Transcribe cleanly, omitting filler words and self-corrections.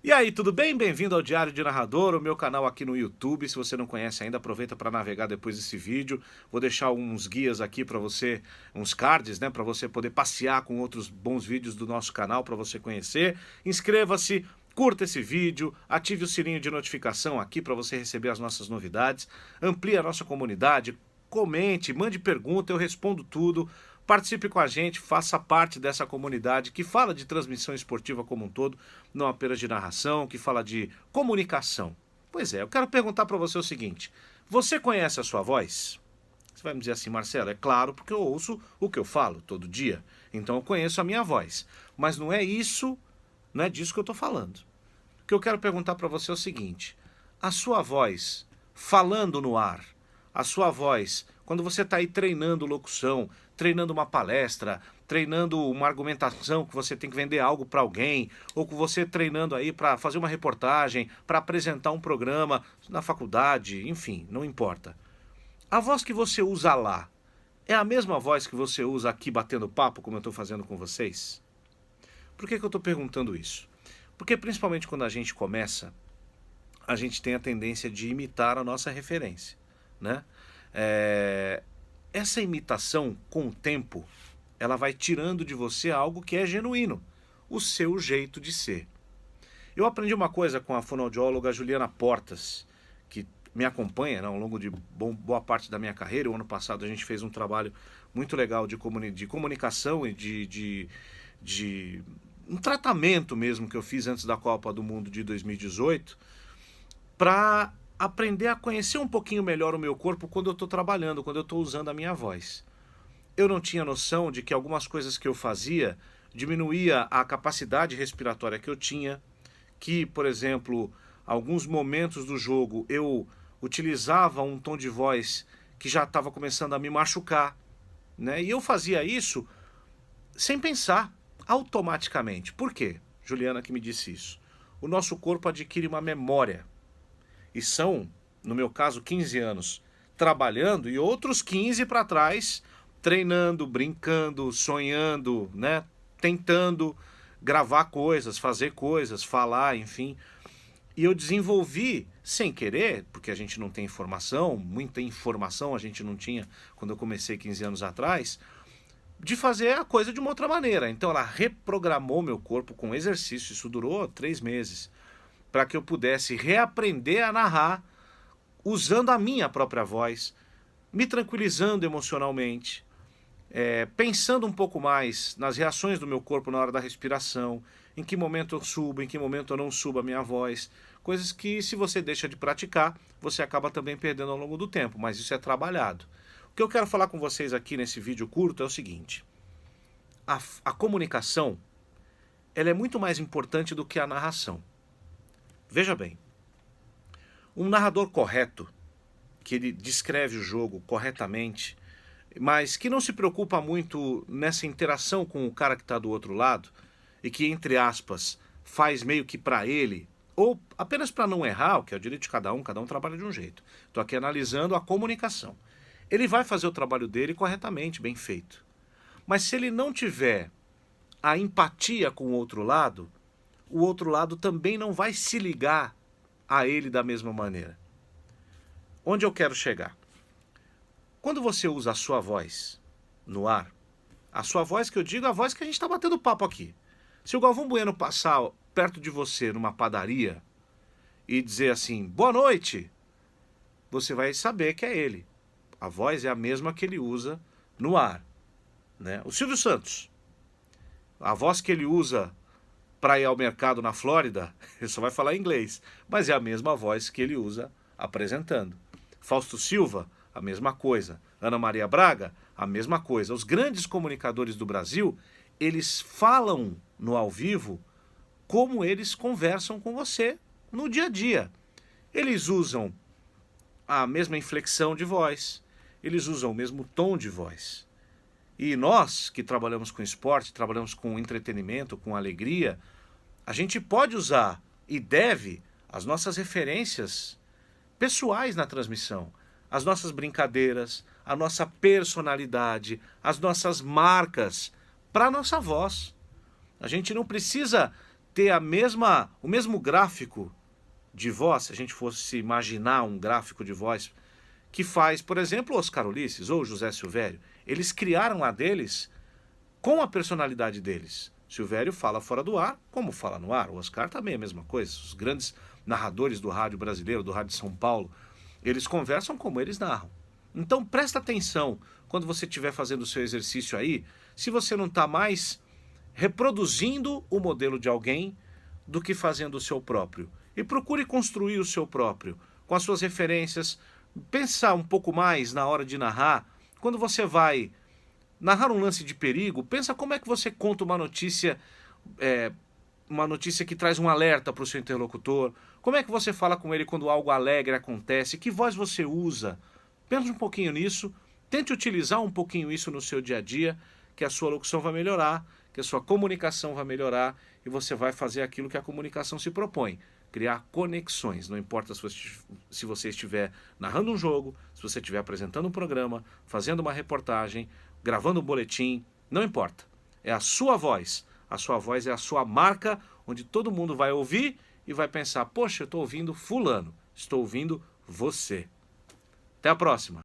E aí, tudo bem? Bem-vindo ao Diário de Narrador, o meu canal aqui no YouTube. Se você não conhece ainda, aproveita para navegar depois desse vídeo. Vou deixar uns guias aqui para você, uns cards, né, para você poder passear com outros bons vídeos do nosso canal para você conhecer. Inscreva-se, curta esse vídeo, ative o sininho de notificação aqui para você receber as nossas novidades. Amplie a nossa comunidade, comente, mande pergunta, eu respondo tudo. Participe com a gente, faça parte dessa comunidade que fala de transmissão esportiva como um todo, não apenas de narração, que fala de comunicação. Pois é, eu quero perguntar para você o seguinte: você conhece a sua voz? Você vai me dizer assim, Marcelo, é claro, porque eu ouço o que eu falo todo dia, então eu conheço a minha voz. Mas não é isso, não é disso que eu estou falando. O que eu quero perguntar para você é o seguinte: a sua voz falando no ar, a sua voz, quando você está aí treinando locução, treinando uma palestra, treinando uma argumentação que você tem que vender algo para alguém, ou com você treinando aí para fazer uma reportagem, para apresentar um programa na faculdade, enfim, não importa. A voz que você usa lá é a mesma voz que você usa aqui batendo papo, como eu estou fazendo com vocês? Por que eu estou perguntando isso? Porque principalmente quando a gente começa, a gente tem a tendência de imitar a nossa referência, né? Essa imitação, com o tempo, ela vai tirando de você algo que é genuíno, o seu jeito de ser. Eu aprendi uma coisa com a fonoaudióloga Juliana Portas, que me acompanha, né, ao longo de boa parte da minha carreira. O ano passado a gente fez um trabalho muito legal de comunicação e de um tratamento mesmo que eu fiz antes da Copa do Mundo de 2018, para aprender a conhecer um pouquinho melhor o meu corpo quando eu estou trabalhando, quando eu estou usando a minha voz. Eu não tinha noção de que algumas coisas que eu fazia diminuía a capacidade respiratória que eu tinha, que, por exemplo, alguns momentos do jogo eu utilizava um tom de voz que já estava começando a me machucar, né? E eu fazia isso sem pensar, automaticamente. Por quê? Juliana que me disse isso. O nosso corpo adquire uma memória. E são, no meu caso, 15 anos trabalhando e outros 15 para trás treinando, brincando, sonhando, né? Tentando gravar coisas, fazer coisas, falar, enfim. E eu desenvolvi, sem querer, porque a gente não tem informação, muita informação a gente não tinha quando eu comecei 15 anos atrás, de fazer a coisa de uma outra maneira. Então ela reprogramou meu corpo com exercício, isso durou 3 meses, para que eu pudesse reaprender a narrar usando a minha própria voz, me tranquilizando emocionalmente, pensando um pouco mais nas reações do meu corpo na hora da respiração, em que momento eu subo, em que momento eu não subo a minha voz, coisas que, se você deixa de praticar, você acaba também perdendo ao longo do tempo, mas isso é trabalhado. O que eu quero falar com vocês aqui nesse vídeo curto é o seguinte: a comunicação, ela é muito mais importante do que a narração. Veja bem, um narrador correto, que ele descreve o jogo corretamente, mas que não se preocupa muito nessa interação com o cara que está do outro lado, e que, entre aspas, faz meio que para ele, ou apenas para não errar, o que é o direito de cada um trabalha de um jeito. Estou aqui analisando a comunicação. Ele vai fazer o trabalho dele corretamente, bem feito. Mas se ele não tiver a empatia com o outro lado também não vai se ligar a ele da mesma maneira. Onde eu quero chegar? Quando você usa a sua voz no ar, a sua voz que eu digo, a voz que a gente está batendo papo aqui. Se o Galvão Bueno passar perto de você numa padaria e dizer assim, boa noite, você vai saber que é ele. A voz é a mesma que ele usa no ar, né? O Silvio Santos, a voz que ele usa para ir ao mercado na Flórida, ele só vai falar inglês, mas é a mesma voz que ele usa apresentando. Fausto Silva, a mesma coisa. Ana Maria Braga, a mesma coisa. Os grandes comunicadores do Brasil, eles falam no ao vivo como eles conversam com você no dia a dia. Eles usam a mesma inflexão de voz, eles usam o mesmo tom de voz. E nós, que trabalhamos com esporte, trabalhamos com entretenimento, com alegria, a gente pode usar e deve as nossas referências pessoais na transmissão, as nossas brincadeiras, a nossa personalidade, as nossas marcas para a nossa voz. A gente não precisa ter o mesmo gráfico de voz, se a gente fosse imaginar um gráfico de voz que faz, por exemplo, o Oscar Ulisses ou o José Silvério. Eles criaram a deles com a personalidade deles. Silvério fala fora do ar, como fala no ar. O Oscar também é a mesma coisa. Os grandes narradores do rádio brasileiro, do rádio de São Paulo, eles conversam como eles narram. Então presta atenção quando você estiver fazendo o seu exercício aí, se você não está mais reproduzindo o modelo de alguém do que fazendo o seu próprio. E procure construir o seu próprio, com as suas referências. Pensa um pouco mais na hora de narrar. Quando você vai narrar um lance de perigo, pensa como é que você conta uma notícia que traz um alerta para o seu interlocutor. Como é que você fala com ele quando algo alegre acontece? Que voz você usa? Pense um pouquinho nisso, tente utilizar um pouquinho isso no seu dia a dia, que a sua locução vai melhorar, que a sua comunicação vai melhorar e você vai fazer aquilo que a comunicação se propõe. Criar conexões, não importa se você estiver narrando um jogo, se você estiver apresentando um programa, fazendo uma reportagem, gravando um boletim, não importa. É a sua voz é a sua marca, onde todo mundo vai ouvir e vai pensar, poxa, eu estou ouvindo fulano, estou ouvindo você. Até a próxima.